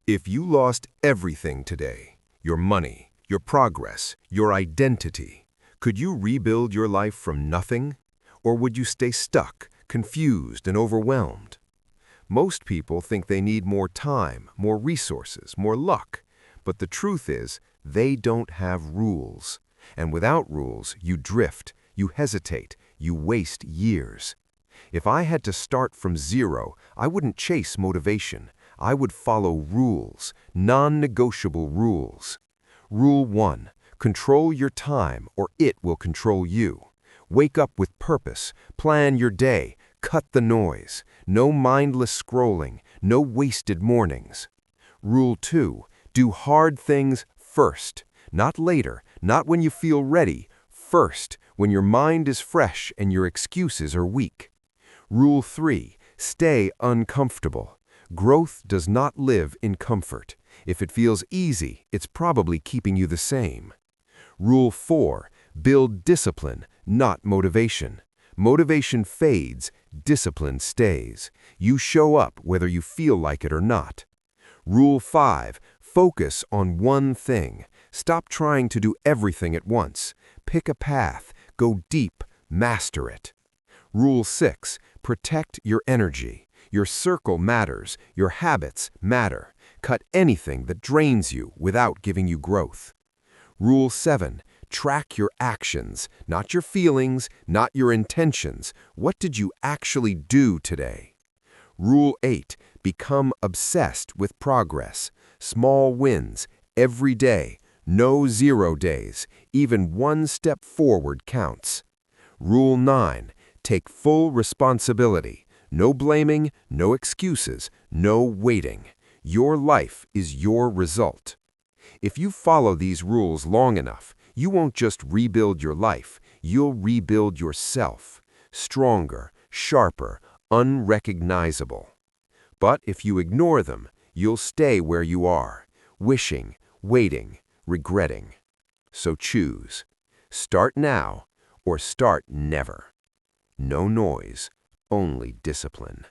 If you lost everything today, your money, your progress, your identity, could you rebuild your life from nothing? Or would you stay stuck, confused, and overwhelmed? Most people think they need more time, more resources, more luck. But the truth is, they don't have rules. And without rules, you drift, you hesitate, you waste years. If I had to start from zero, I wouldn't chase motivation. I would follow rules, non-negotiable rules. Rule 1. Control your time or it will control you. Wake up with purpose, plan your day, cut the noise. No mindless scrolling, no wasted mornings. Rule 2. Do hard things first. Not later, not when you feel ready. First, when your mind is fresh and your excuses are weak. Rule 3. Stay uncomfortable. Growth does not live in comfort. If it feels easy, it's probably keeping you the same. Rule 4. Build discipline, not motivation. Motivation fades, discipline stays. You show up whether you feel like it or not. Rule 5. Focus on one thing. Stop trying to do everything at once. Pick a path, go deep, master it. Rule 6. Protect your energy. Your circle matters, your habits matter. Cut anything that drains you without giving you growth. Rule 7. Track your actions, not your feelings, not your intentions. What did you actually do today? Rule 8. Become obsessed with progress. Small wins, every day. No 0 days. Even one step forward counts. Rule 9. Take full responsibility. No blaming, no excuses, no waiting. Your life is your result. If you follow these rules long enough, you won't just rebuild your life, you'll rebuild yourself. Stronger, sharper, unrecognizable. But if you ignore them, you'll stay where you are, wishing, waiting, regretting. So choose. Start now or start never. No noise, only discipline.